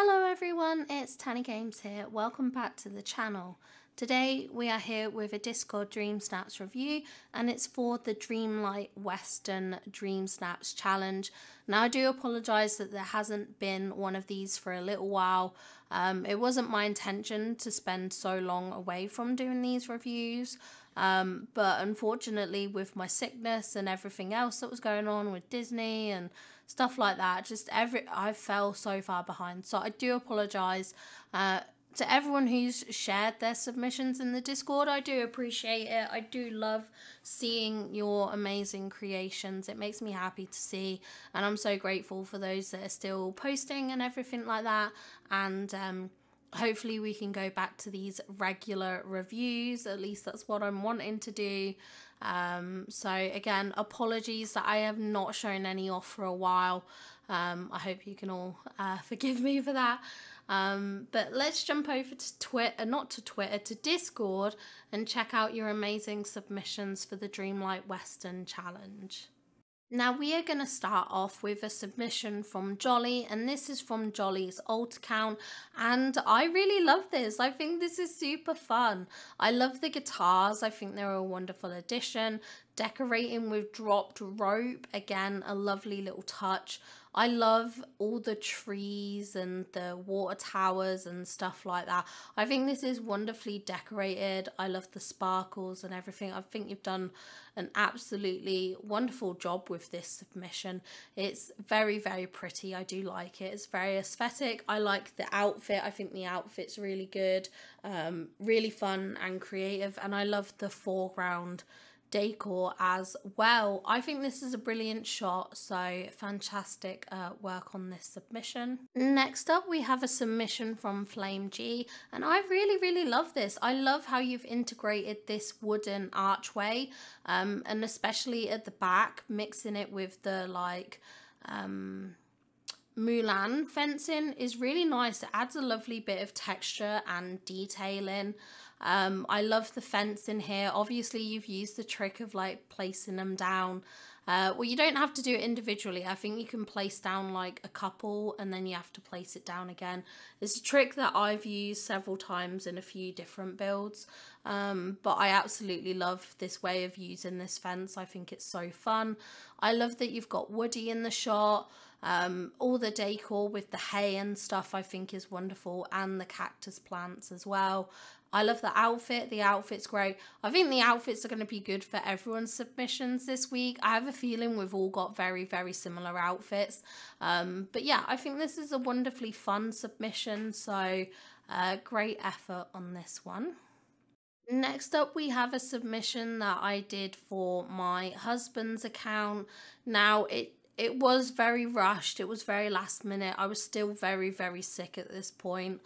Hello everyone, it's Tanny Games here. Welcome back to the channel. Today we are here with a Discord Dreamsnaps review, and it's for the Dreamlight Western Dreamsnaps challenge. Now I do apologise that there hasn't been one of these for a little while. It wasn't my intention to spend so long away from doing these reviews. But unfortunately with my sickness and everything else that was going on with Disney and stuff like that, I fell so far behind. So I do apologise to everyone who's shared their submissions in the Discord. I do appreciate it. I do love seeing your amazing creations. It makes me happy to see, and I'm so grateful for those that are still posting and everything like that. And hopefully we can go back to these regular reviews. At least that's what I'm wanting to do. So again, apologies that I have not shown any off for a while. I hope you can all forgive me for that. But let's jump over to to Discord and check out your amazing submissions for the Dreamlight Western challenge. Now we are going to start off with a submission from Jolly, and this is from Jolly's alt account, and I really love this. I think this is super fun. I love the guitars. I think they're a wonderful addition. Decorating with dropped rope, again, a lovely little touch. I love all the trees and the water towers and stuff like that. I think this is wonderfully decorated. I love the sparkles and everything. I think you've done an absolutely wonderful job with this submission. It's very, very pretty. I do like it. It's very aesthetic. I like the outfit. I think the outfit's really good, really fun and creative. And I love the foreground decor as well. I think this is a brilliant shot, so fantastic work on this submission. Next up we have a submission from Flame G, and I really love this. I love how you've integrated this wooden archway, and especially at the back, mixing it with the Mulan fencing is really nice. It adds a lovely bit of texture and detailing. I love the fencing here. Obviously you've used the trick of like placing them down. Well, you don't have to do it individually. I think you can place down like a couple and then you have to place it down again. It's a trick that I've used several times in a few different builds. But I absolutely love this way of using this fence. I think it's so fun. I love that you've got Woody in the shot. All the decor with the hay and stuff I think is wonderful, and the cactus plants as well. I love the outfit. The outfit's great. I think the outfits are going to be good for everyone's submissions this week. I have a feeling we've all got very similar outfits. But yeah, I think this is a wonderfully fun submission, so great effort on this one. Next up we have a submission that I did for my husband's account. Now it was very rushed. It was very last minute. I was still very sick at this point.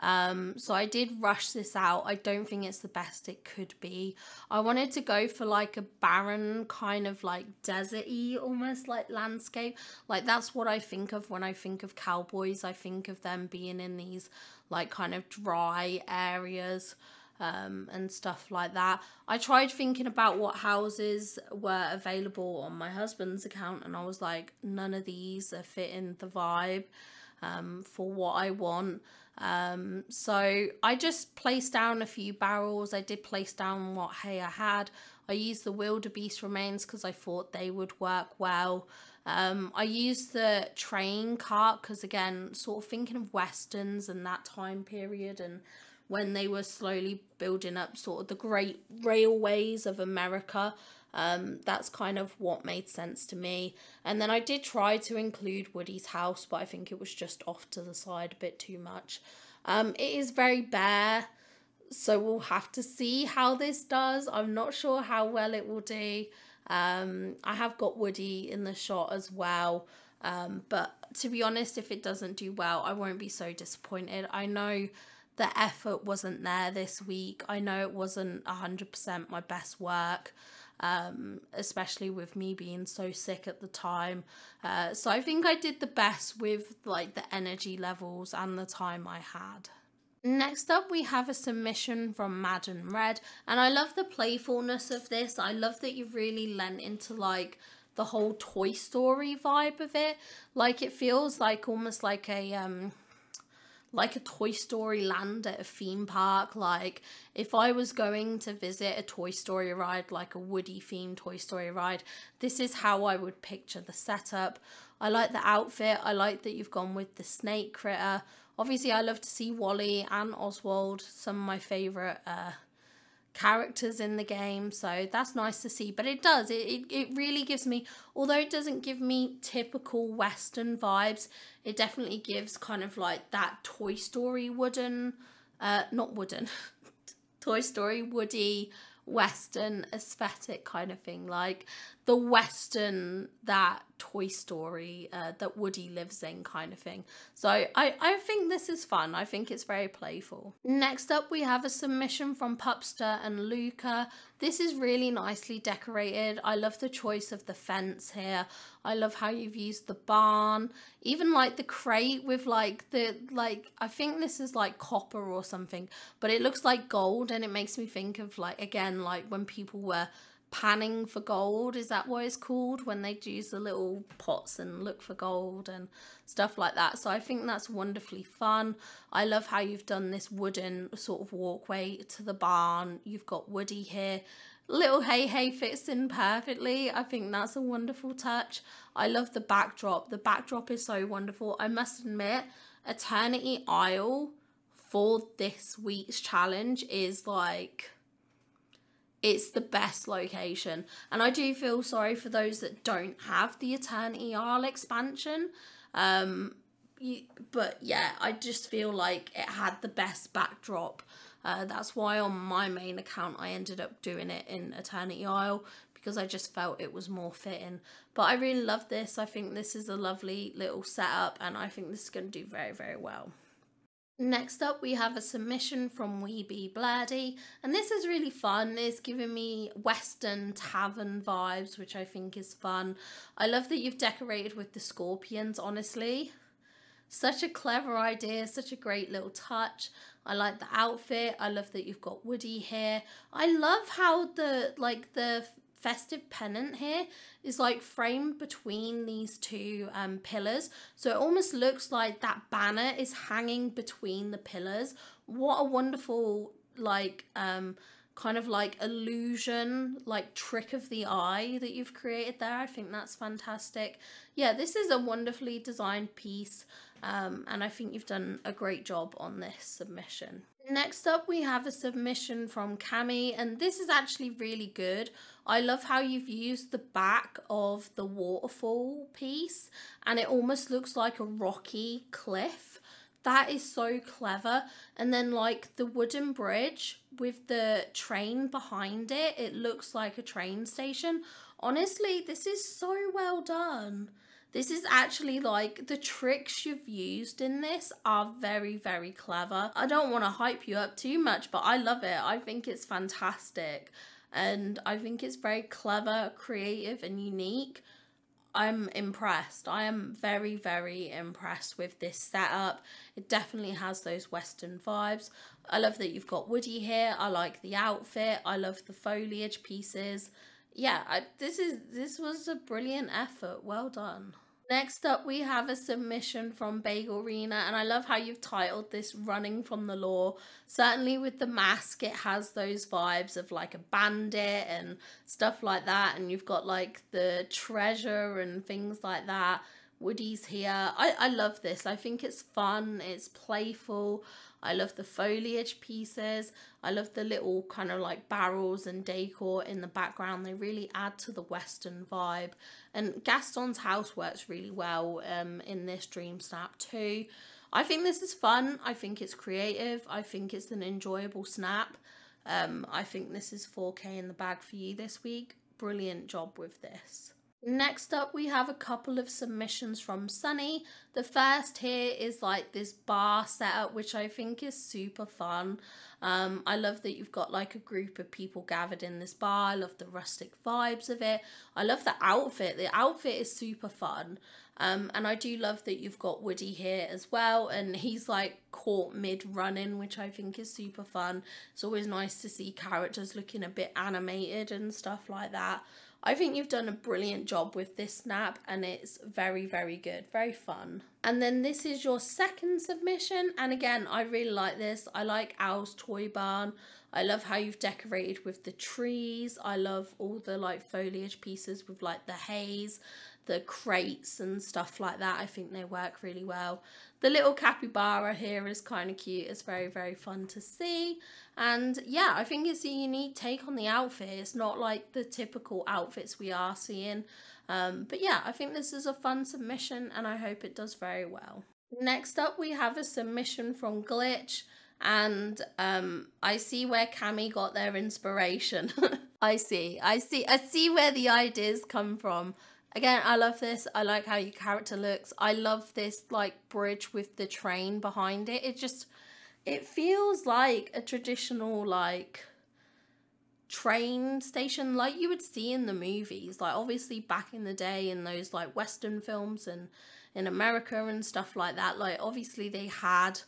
So I did rush this out. I don't think it's the best it could be. I wanted to go for like a barren kind of like desert-y almost like landscape. Like that's what I think of when I think of cowboys. I think of them being in these like kind of dry areas. And stuff like that. I tried thinking about what houses were available on my husband's account, and I was like, none of these are fitting the vibe for what I want. So I just placed down a few barrels. I did place down what hay I had. I used the wildebeest remains because I thought they would work well. I used the train cart because, again, sort of thinking of westerns and that time period, and when they were slowly building up sort of the great railways of America. That's kind of what made sense to me. And then I did try to include Woody's house, but I think it was just off to the side a bit too much. It is very bare, so we'll have to see how this does. I'm not sure how well it will do. I have got Woody in the shot as well. But to be honest, if it doesn't do well, I won't be so disappointed. I know the effort wasn't there this week. I know it wasn't 100% my best work, especially with me being so sick at the time. So I think I did the best with like the energy levels and the time I had. Next up we have a submission from Madden Red, and I love the playfulness of this. I love that you've really lent into like the whole Toy Story vibe of it. Like it feels like almost like a like a Toy Story land at a theme park. Like if I was going to visit a Toy Story ride, like a Woody themed Toy Story ride, this is how I would picture the setup. I like the outfit. I like that you've gone with the snake critter. Obviously I love to see Wally and Oswald, some of my favourite characters in the game, so that's nice to see. But it really gives me, although it doesn't give me typical Western vibes, it definitely gives kind of like that Toy Story wooden, not wooden, Toy Story Woody Western aesthetic kind of thing, like the Western that Toy Story that Woody lives in kind of thing. So I think this is fun. I think it's very playful. Next up we have a submission from Pupster and Luca. This is really nicely decorated. I love the choice of the fence here. I love how you've used the barn, even like the crate with like I think this is like copper or something, but it looks like gold, and it makes me think of like, again, like when people were panning for gold. Is that what it's called, when they use the little pots and look for gold and stuff like that? So I think that's wonderfully fun. I love how you've done this wooden sort of walkway to the barn. You've got Woody here. Little hey fits in perfectly. I think that's a wonderful touch. I love the backdrop. The backdrop is so wonderful. I must admit, Eternity Isle for this week's challenge is like, it's the best location. And I do feel sorry for those that don't have the Eternity Isle expansion. But yeah, I just feel like it had the best backdrop. That's why on my main account I ended up doing it in Eternity Isle, because I just felt it was more fitting. But I really love this. I think this is a lovely little setup, and I think this is going to do very, very well. Next up we have a submission from Weeby Bladdy, and this is really fun. It's giving me Western tavern vibes, which I think is fun. I love that you've decorated with the scorpions, honestly. Such a clever idea, such a great little touch. I like the outfit. I love that you've got Woody here. I love how the festive pennant here is like framed between these two pillars, so it almost looks like that banner is hanging between the pillars. What a wonderful like kind of like illusion, like trick of the eye that you've created there. I think that's fantastic. Yeah, this is a wonderfully designed piece, and I think you've done a great job on this submission. Next up we have a submission from Cami, and this is actually really good. I love how you've used the back of the waterfall piece, and it almost looks like a rocky cliff. That is so clever. And then like the wooden bridge with the train behind it, it looks like a train station. Honestly, this is so well done. This is actually like, the tricks you've used in this are very, very clever. I don't want to hype you up too much, but I love it. I think it's fantastic. And I think it's very clever, creative and unique. I'm impressed. I am very, very impressed with this setup. It definitely has those Western vibes. I love that you've got Woody here. I like the outfit. I love the foliage pieces. Yeah, this was a brilliant effort. Well done. Next up, we have a submission from Bagel Rena, and I love how you've titled this Running from the Law. Certainly with the mask, it has those vibes of like a bandit and stuff like that, and you've got like the treasure and things like that. Woody's here. I love this. I think it's fun, it's playful. I love the foliage pieces. I love the little kind of like barrels and decor in the background. They really add to the Western vibe. And Gaston's house works really well in this Dreamsnap too. I think this is fun. I think it's creative. I think it's an enjoyable snap. I think this is 4K in the bag for you this week. Brilliant job with this. Next up, we have a couple of submissions from Sunny. The first here is like this bar setup, which I think is super fun. I love that you've got like a group of people gathered in this bar. I love the rustic vibes of it. I love the outfit. The outfit is super fun. And I do love that you've got Woody here as well, and he's like caught mid-running, which I think is super fun. It's always nice to see characters looking a bit animated and stuff like that. I think you've done a brilliant job with this snap, and it's very, very good, very fun. And then this is your second submission, and again, I really like this. I like Owl's Toy Barn. I love how you've decorated with the trees. I love all the like foliage pieces with like the haze, the crates and stuff like that. I think they work really well. The little capybara here is kind of cute. It's very, very fun to see. And yeah, I think it's a unique take on the outfit. It's not like the typical outfits we are seeing. But yeah, I think this is a fun submission and I hope it does very well. Next up, we have a submission from Glitch. And I see where Cami got their inspiration. I see where the ideas come from. Again, I love this. I like how your character looks. I love this like bridge with the train behind it. It feels like a traditional like train station like you would see in the movies. Like obviously back in the day in those like Western films and in America and stuff like that. Like obviously they had,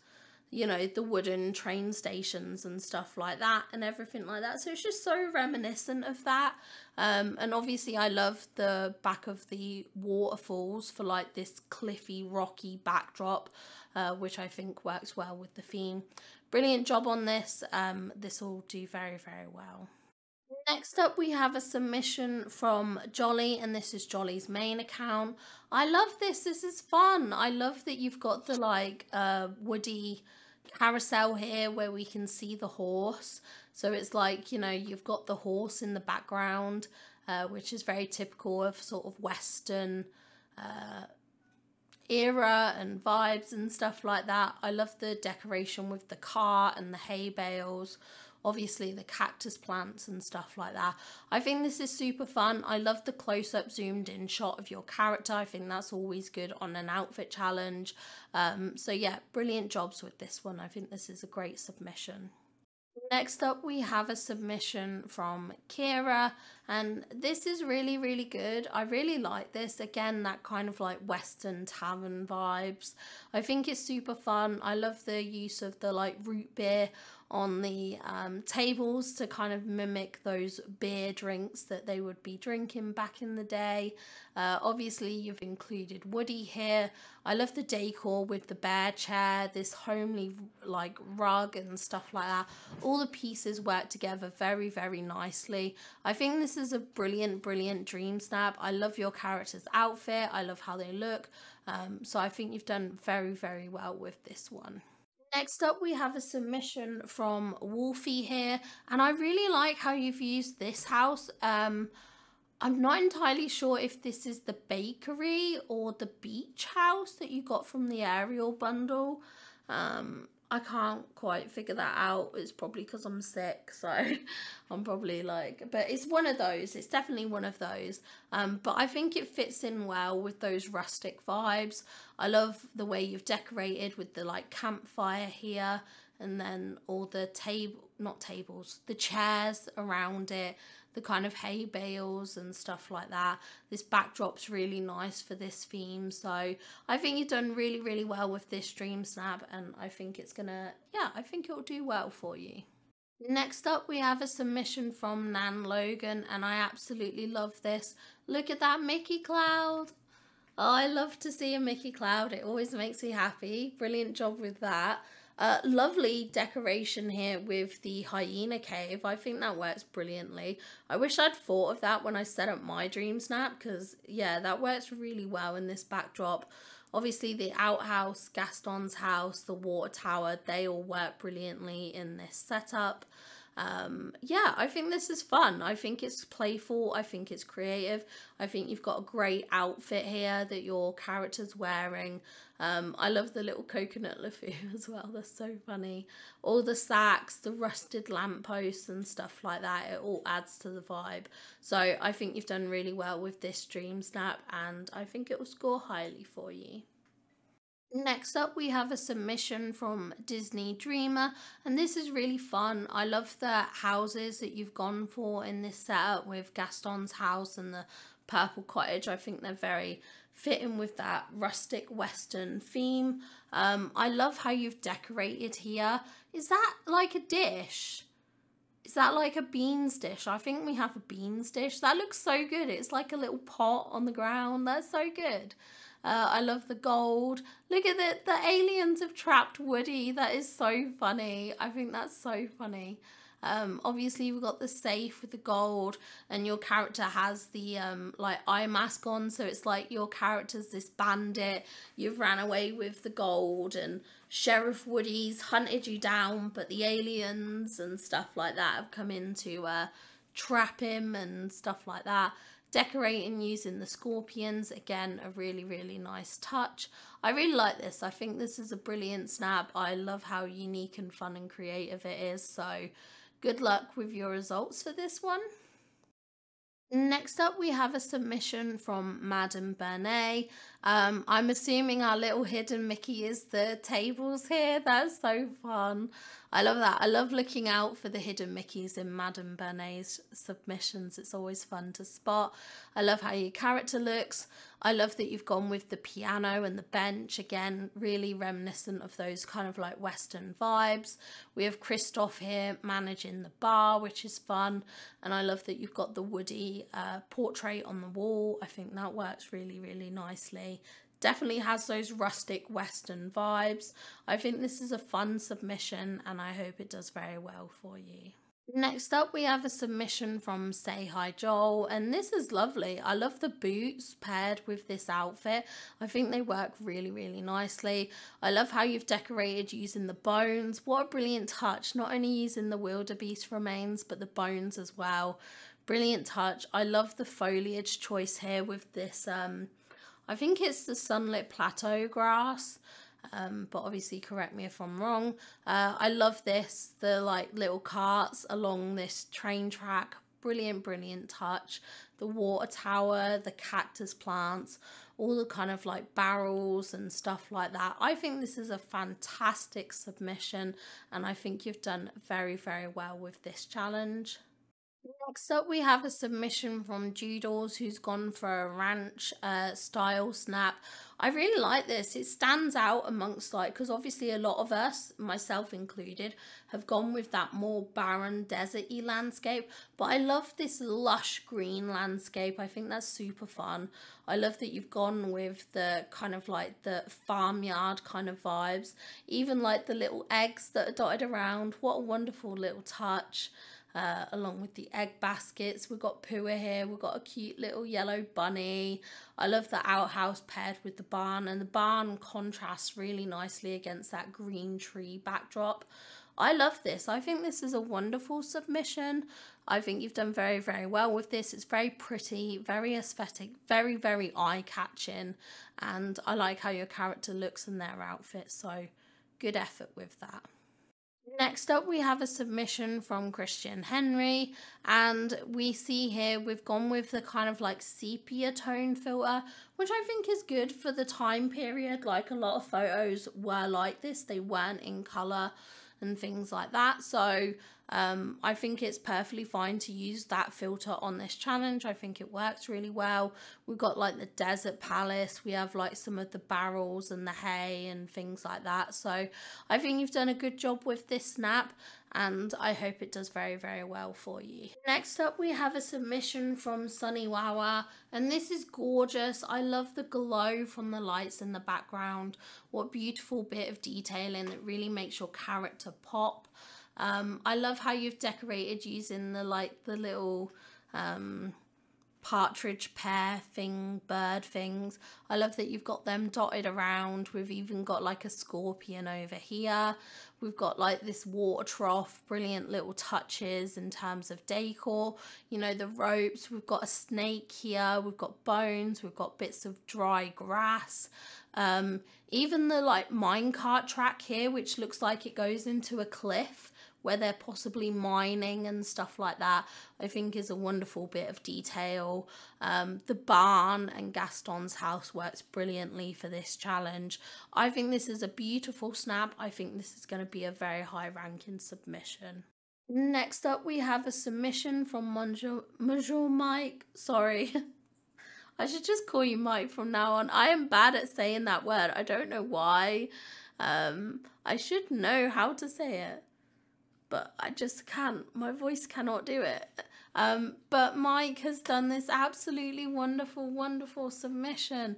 you know, the wooden train stations and stuff like that and everything like that. So it's just so reminiscent of that. And obviously I love the back of the waterfalls for like this cliffy, rocky backdrop, which I think works well with the theme. Brilliant job on this. This will do very, very well. Next up, we have a submission from Jolly, and this is Jolly's main account. I love this. This is fun. I love that you've got the like woody carousel here where we can see the horse. So it's like, you know, you've got the horse in the background, which is very typical of sort of Western era and vibes and stuff like that. I love the decoration with the cart and the hay bales. Obviously the cactus plants and stuff like that. I think this is super fun. I love the close-up zoomed in shot of your character. I think that's always good on an outfit challenge. So yeah, brilliant jobs with this one. I think this is a great submission. Next up, we have a submission from Kira, and this is really, really good. I really like this. Again, that kind of like Western tavern vibes. I think it's super fun. I love the use of the like root beer on the tables to kind of mimic those beer drinks that they would be drinking back in the day. Obviously, you've included Woody here. I love the decor with the bear chair, this homely like rug and stuff like that. All the pieces work together very, very nicely. I think this is a brilliant, brilliant dream snap. I love your character's outfit. I love how they look. So I think you've done very, very well with this one. Next up, we have a submission from Wolfie here, and I really like how you've used this house. I'm not entirely sure if this is the bakery or the beach house that you got from the Ariel bundle. I can't quite figure that out. It's probably because I'm sick, so I'm probably like, but it's one of those. It's definitely one of those. But I think it fits in well with those rustic vibes. I love the way you've decorated with the like campfire here, and then all the the chairs around it, the kind of hay bales and stuff like that. This backdrop's really nice for this theme. So I think you've done really, really well with this dream snap, and I think it's gonna, yeah, I think it'll do well for you. Next up, we have a submission from Nan Logan, and I absolutely love this. Look at that Mickey cloud. Oh, I love to see a Mickey cloud. It always makes me happy. Brilliant job with that. Lovely decoration here with the hyena cave. I think that works brilliantly. I wish I'd thought of that when I set up my dream snap, because yeah, that works really well in this backdrop. Obviously the outhouse, Gaston's house, the water tower, they all work brilliantly in this setup. Yeah, I think this is fun. I think it's playful. I think it's creative. I think you've got a great outfit here that your character's wearing. I love the little coconut LeFou as well. That's so funny. All the sacks, the rusted lampposts and stuff like that. It all adds to the vibe. So I think you've done really well with this dream snap, and I think it will score highly for you. Next up, we have a submission from Disney Dreamer, and this is really fun. I love the houses that you've gone for in this setup with Gaston's house and the purple cottage. I think they're very fitting with that rustic Western theme. I love how you've decorated here. Is that like a dish? Is that like a beans dish? I think we have a beans dish. That looks so good. It's like a little pot on the ground. That's so good. I love the gold. Look at it. The aliens have trapped Woody. That is so funny. I think that's so funny. Obviously we've got the safe with the gold, and your character has the like eye mask on, so it's like your character's this bandit. You've ran away with the gold, and Sheriff Woody's hunted you down, but the aliens and stuff like that have come in to trap him and stuff like that. Decorating using the scorpions, again, a really, really nice touch. I really like this. I think this is a brilliant snap. I love how unique and fun and creative it is. So good luck with your results for this one. Next up, we have a submission from Madame Bernay. I'm assuming our little hidden Mickey is the tables here. That's so fun. I love that. I love looking out for the hidden Mickeys in Madame Bernay's submissions. It's always fun to spot. I love how your character looks. I love that you've gone with the piano and the bench. Again, really reminiscent of those kind of like Western vibes. We have Christoph here managing the bar, which is fun. And I love that you've got the Woody portrait on the wall. I think that works really, really nicely. Definitely has those rustic Western vibes. I think this is a fun submission, and I hope it does very well for you. Next up, we have a submission from Say Hi Joel, and this is lovely. I love the boots paired with this outfit. I think they work really, really nicely. I love how you've decorated using the bones. What a brilliant touch, not only using the wildebeest remains, but the bones as well. Brilliant touch. I love the foliage choice here with this, I think it's the sunlit plateau grass. But obviously correct me if I'm wrong. I love this, the like little carts along this train track. Brilliant, brilliant touch. The water tower, the cactus plants, all the kind of like barrels and stuff like that. I think this is a fantastic submission, and I think you've done very, very well with this challenge. Next up, we have a submission from Doodles, who's gone for a ranch style snap. I really like this. It stands out amongst like, because obviously a lot of us, myself included, have gone with that more barren desert-y landscape. But I love this lush green landscape. I think that's super fun. I love that you've gone with the kind of like the farmyard kind of vibes. Even like the little eggs that are dotted around. What a wonderful little touch. Along with the egg baskets. We've got Pua here. We've got a cute little yellow bunny. I love the outhouse paired with the barn, and the barn contrasts really nicely against that green tree backdrop. I love this. I think this is a wonderful submission. I think you've done very, very well with this. It's very pretty, very aesthetic, very, very eye-catching, and I like how your character looks in their outfit, so good effort with that. Next up, we have a submission from Christian Henry, and we see here we've gone with the kind of like sepia tone filter, which I think is good for the time period. Like a lot of photos were like this, they weren't in color and things like that. So I think it's perfectly fine to use that filter on this challenge. I think it works really well. We've got like the desert palace. We have like some of the barrels and the hay and things like that. So I think you've done a good job with this snap, and I hope it does very, very well for you. Next up, we have a submission from Sunny Wawa, and this is gorgeous. I love the glow from the lights in the background. What beautiful bit of detailing that really makes your character pop. I love how you've decorated using the like the little partridge pear thing, bird things. I love that you've got them dotted around. We've even got like a scorpion over here. We've got like this water trough, brilliant little touches in terms of decor. You know, the ropes, we've got a snake here, we've got bones, we've got bits of dry grass. Even the like minecart track here, which looks like it goes into a cliff where they're possibly mining and stuff like that, I think is a wonderful bit of detail. The barn and Gaston's house works brilliantly for this challenge. I think this is a beautiful snap. I think this is going to be a very high ranking submission. Next up, we have a submission from Monsieur Mike. Sorry. I should just call you Mike from now on. I am bad at saying that word. I don't know why. I should know how to say it. but I just can't, my voice cannot do it. But Mike has done this absolutely wonderful, wonderful submission.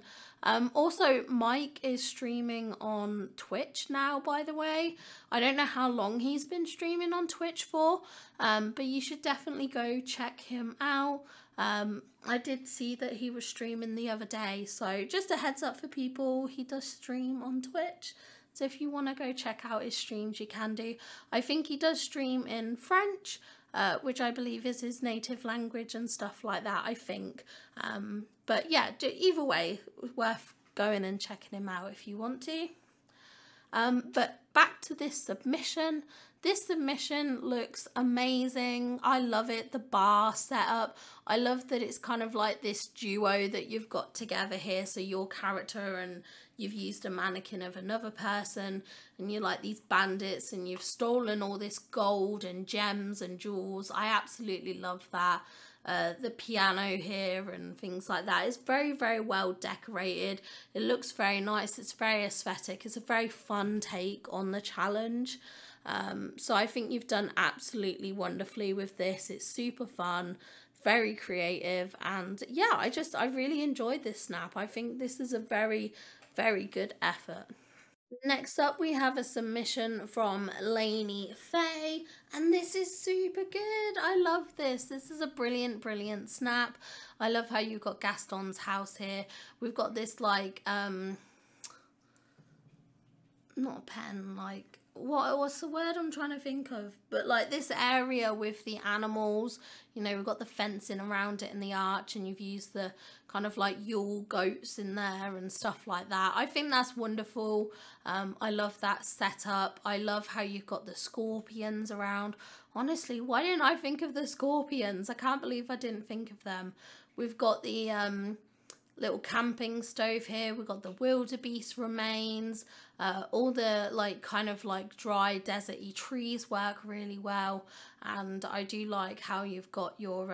Also, Mike is streaming on Twitch now, by the way. I don't know how long he's been streaming on Twitch for, but you should definitely go check him out. I did see that he was streaming the other day, so just a heads up for people, he does stream on Twitch. So if you want to go check out his streams, you can do. I think he does stream in French, which I believe is his native language and stuff like that, I think. But yeah, either way, worth going and checking him out if you want to. But back to this submission. This submission looks amazing. I love it, the bar setup. I love that it's kind of like this duo that you've got together here. So your character and you've used a mannequin of another person and you're like these bandits and you've stolen all this gold and gems and jewels. I absolutely love that. The piano here and things like that. It's very, very well decorated. It looks very nice. It's very aesthetic. It's a very fun take on the challenge. So I think you've done absolutely wonderfully with this. It's super fun, very creative, and yeah, I really enjoyed this snap. I think this is a very, very good effort. Next up, we have a submission from Lainey Faye, and this is super good. I love this. This is a brilliant, brilliant snap. I love how you've got Gaston's house here. We've got this like, not a pen, like, what's the word I'm trying to think of, but like this area with the animals, you know, we've got the fencing around it in the arch, and you've used the kind of like Yule goats in there and stuff like that. I think that's wonderful. I love that setup. I love how you've got the scorpions around. Honestly, why didn't I think of the scorpions? I can't believe I didn't think of them. We've got the little camping stove here. We've got the wildebeest remains. All the like kind of like dry deserty trees work really well, and I do like how you've got your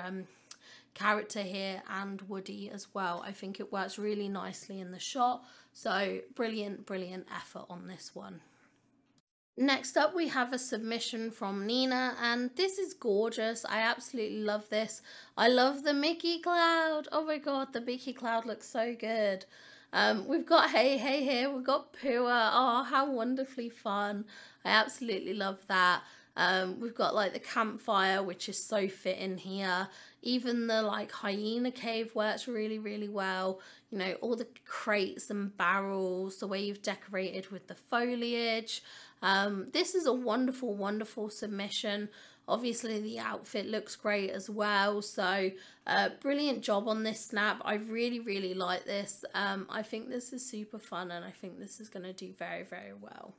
character here and Woody as well. I think it works really nicely in the shot. So brilliant, brilliant effort on this one. Next up, we have a submission from Nina, and this is gorgeous. I absolutely love this. I love the Mickey cloud. Oh my god, the Mickey cloud looks so good. We've got Hey Hey here, we've got Pua. Oh, how wonderfully fun. I absolutely love that. We've got like the campfire, which is so fitting here. Even the like hyena cave works really, really well. You know, all the crates and barrels, the way you've decorated with the foliage. This is a wonderful, wonderful submission. Obviously the outfit looks great as well, so brilliant job on this snap. I really, really like this. I think this is super fun, and I think this is going to do very, very well.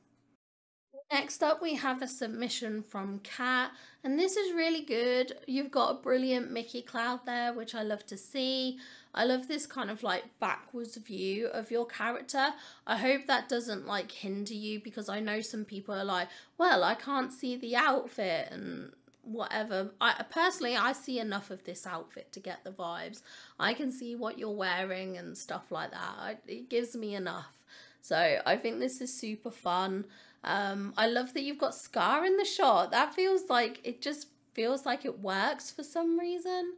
Next up, we have a submission from Kat, and this is really good. You've got a brilliant Mickey cloud there, which I love to see. I love this kind of like backwards view of your character. I hope that doesn't like hinder you, because I know some people are like, well, I can't see the outfit and whatever. Personally, I see enough of this outfit to get the vibes. I can see what you're wearing and stuff like that. It gives me enough. So I think this is super fun. I love that you've got Scar in the shot. That feels like, it just feels like it works for some reason.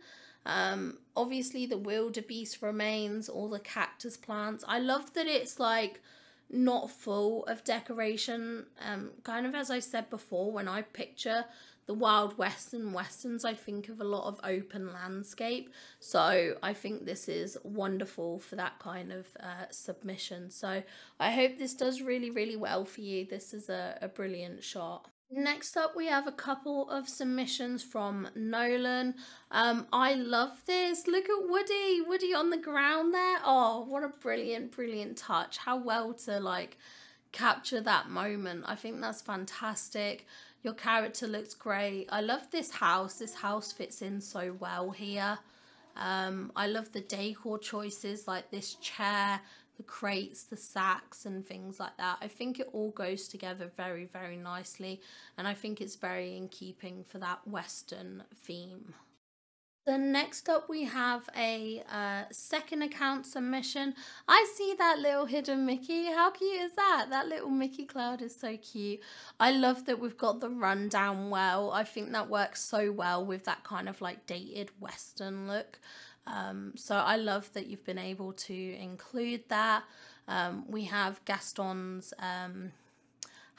Obviously the wildebeest remains, all the cactus plants. I love that it's like not full of decoration. Kind of as I said before, when I picture the Wild West and Westerns, I think of a lot of open landscape. So I think this is wonderful for that kind of submission. So I hope this does really, really well for you. This is a brilliant shot. Next up, we have a couple of submissions from Nolan. I love this. Look at Woody. Woody on the ground there. Oh, what a brilliant, brilliant touch. How well to like capture that moment. I think that's fantastic. Your character looks great. I love this house. This house fits in so well here. I love the decor choices, like this chair, the crates, the sacks and things like that. I think it all goes together very, very nicely, and I think it's very in keeping for that Western theme. Then next up we have a second account submission. I see that little hidden Mickey. How cute is that? That little Mickey cloud is so cute. I love that we've got the rundown well. I think that works so well with that kind of like dated Western look. So I love that you've been able to include that. We have Gaston's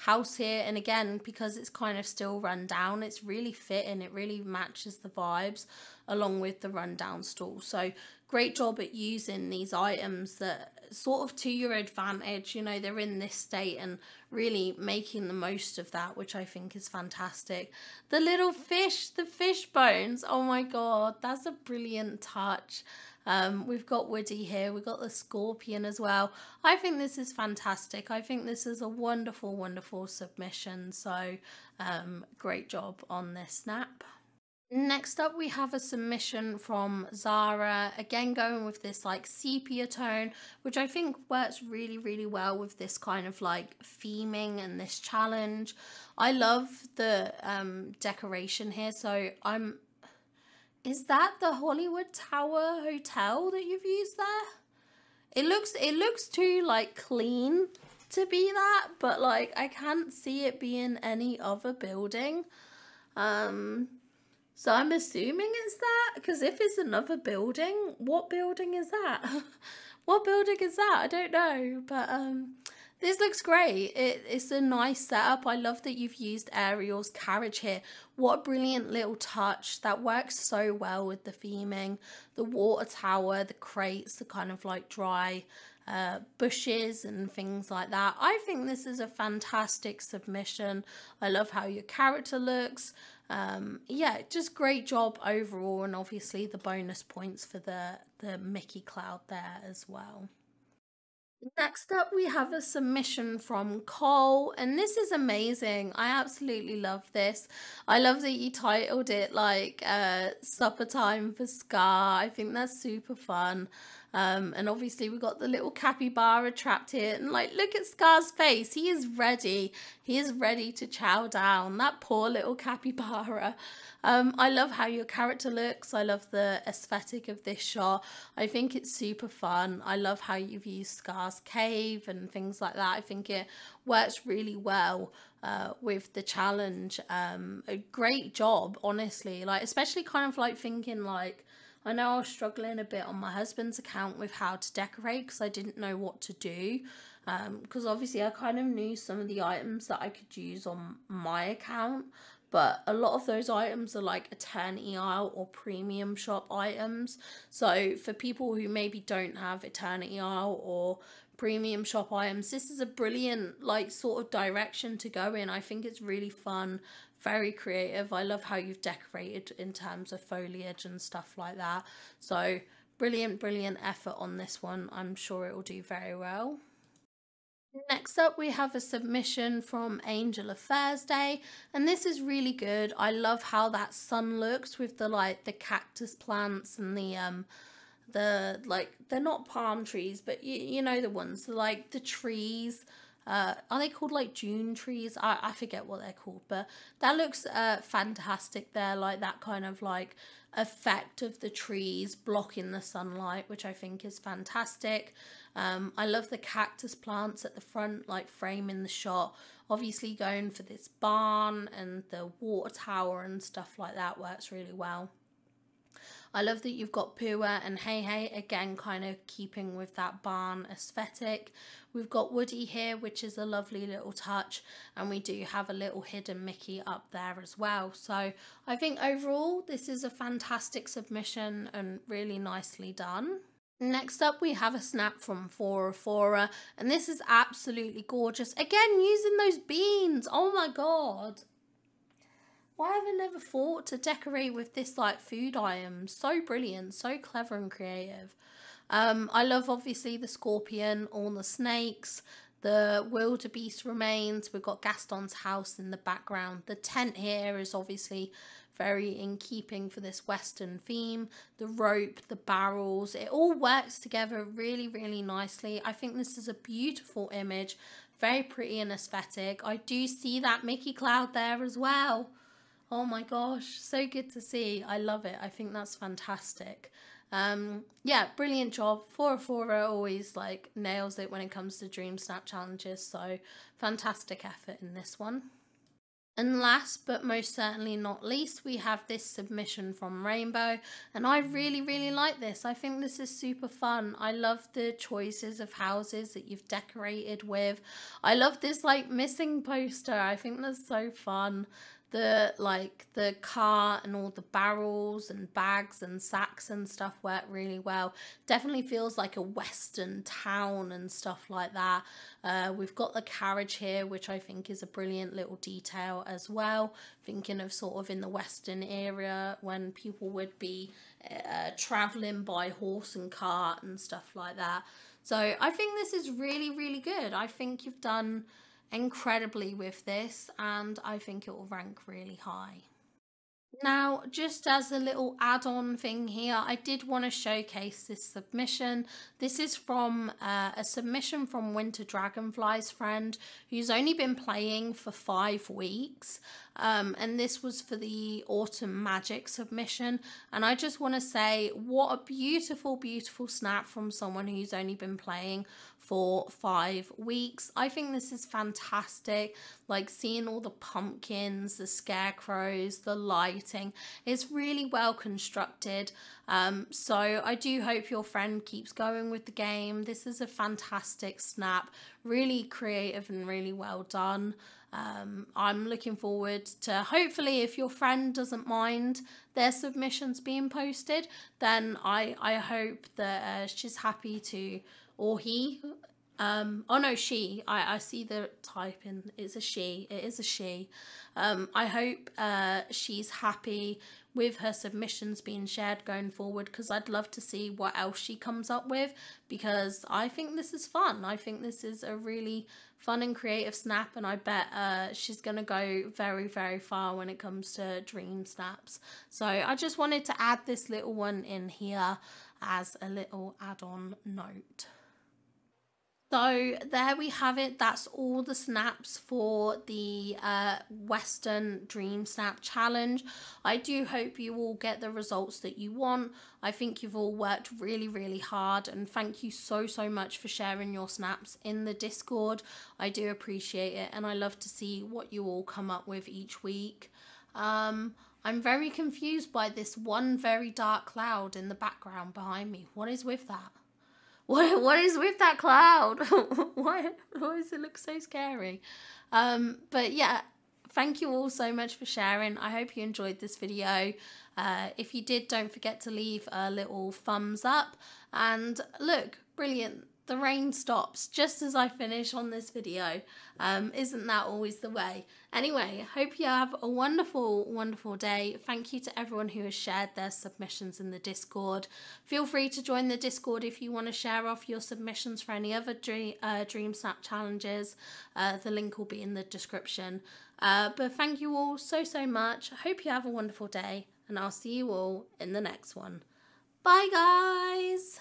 house here, and again, because it's kind of still run down, it's really fitting. It really matches the vibes along with the rundown stall. So great job at using these items that sort of to your advantage, you know, they're in this state, and really making the most of that, which I think is fantastic. The little fish, the fish bones, oh my god, that's a brilliant touch. We've got Woody here, we've got the scorpion as well. I think this is fantastic. I think this is a wonderful, wonderful submission. So great job on this snap. Next up we have a submission from Zara, again going with this like sepia tone, which I think works really, really well with this kind of like theming and this challenge. I love the decoration here. So is that the Hollywood Tower Hotel that you've used there? It looks too like clean to be that, but like I can't see it being any other building. So I'm assuming it's that, because if it's another building, what building is that? What building is that? I don't know, but this looks great. It's a nice setup. I love that you've used Ariel's carriage here. What a brilliant little touch. That works so well with the theming. The water tower, the crates, the kind of like dry bushes and things like that. I think this is a fantastic submission. I love how your character looks. Yeah, just great job overall, and obviously the bonus points for the Mickey cloud there as well. Next up we have a submission from Cole, and this is amazing. I absolutely love this. I love that you titled it like supper time for Scar. I think that's super fun. And obviously we got the little capybara trapped here, and like look at Scar's face. He is ready. He is ready to chow down. That poor little capybara. I love how your character looks. I love the aesthetic of this shot. I think it's super fun. I love how you've used Scar's cave and things like that. I think it works really well with the challenge. A great job, honestly. Like, especially kind of like thinking like, I know I was struggling a bit on my husband's account with how to decorate because I didn't know what to do. Because obviously I kind of knew some of the items that I could use on my account, but a lot of those items are like Eternity Isle or premium shop items. So for people who maybe don't have Eternity Isle or premium shop items, this is a brilliant like sort of direction to go in. I think it's really fun, very creative. I love how you've decorated in terms of foliage and stuff like that. So brilliant effort on this one. I'm sure it will do very well. Next up we have a submission from Angel of Thursday, and this is really good. I love how that sun looks with the like the cactus plants and the like, they're not palm trees, but you know the ones, like the trees. Are they called like June trees? I forget what they're called, but that looks fantastic there, like that kind of like effect of the trees blocking the sunlight, which I think is fantastic. I love the cactus plants at the front, like framing the shot. Obviously going for this barn and the water tower and stuff like that works really well. I love that you've got Pua and Hey Hey, again kind of keeping with that barn aesthetic. We've got Woody here, which is a lovely little touch, and we do have a little hidden Mickey up there as well. So I think overall this is a fantastic submission and really nicely done. Next up we have a snap from Forafora, and this is absolutely gorgeous. Again, using those beans, oh my god. Why have I never thought to decorate with this like food item? So brilliant, so clever and creative. I love obviously the scorpion, all the snakes, the wildebeest remains. We've got Gaston's house in the background. The tent here is obviously very in keeping for this Western theme. The rope, the barrels, it all works together really, really nicely. I think this is a beautiful image, very pretty and aesthetic. I do see that Mickey cloud there as well. Oh my gosh, so good to see. I love it. I think that's fantastic. Yeah, brilliant job. Forafora always like nails it when it comes to Dreamsnap challenges, so fantastic effort in this one. And last but most certainly not least, we have this submission from Rainbow, and I really like this. I think this is super fun. I love the choices of houses that you've decorated with. I love this like missing poster. I think that's so fun. The car and all the barrels and bags and sacks and stuff work really well. Definitely feels like a western town and stuff like that. We've got the carriage here, which I think is a brilliant little detail as well, thinking of sort of in the western area when people would be traveling by horse and cart and stuff like that. So I think this is really good. I think you've done incredibly with this, and I think it will rank really high. Now, just as a little add-on thing here, I did want to showcase this submission. This is from a submission from Winter Dragonfly's friend, who's only been playing for 5 weeks. And this was for the Autumn Magic submission. And I just want to say, what a beautiful snap from someone who's only been playing for 5 weeks. I think this is fantastic. Like seeing all the pumpkins, the scarecrows, the lighting. It's really well constructed. So I do hope your friend keeps going with the game. This is a fantastic snap. Really creative and really well done. I'm looking forward to, hopefully, if your friend doesn't mind their submissions being posted, then I hope that she's happy to, or he, oh no, she, I see the typing, it's a she, it is a she. I hope she's happy with her submissions being shared going forward, because I'd love to see what else she comes up with, because I think this is fun. I think this is a really fun and creative snap, and I bet she's going to go very far when it comes to dream snaps. So I just wanted to add this little one in here as a little add-on note. So there we have it. That's all the snaps for the Western Dream Snap Challenge. I do hope you all get the results that you want. I think you've all worked really hard, and thank you so much for sharing your snaps in the Discord. I do appreciate it, and I love to see what you all come up with each week. I'm very confused by this one very dark cloud in the background behind me. What is with that? What is with that cloud? Why does it look so scary? But yeah, thank you all so much for sharing. I hope you enjoyed this video. If you did, don't forget to leave a little thumbs up. And look, brilliant. The rain stops just as I finish on this video. Isn't that always the way? Anyway, hope you have a wonderful day. Thank you to everyone who has shared their submissions in the Discord. Feel free to join the Discord if you want to share off your submissions for any other Dream Snap challenges. The link will be in the description. But thank you all so much. I hope you have a wonderful day, and I'll see you all in the next one. Bye guys!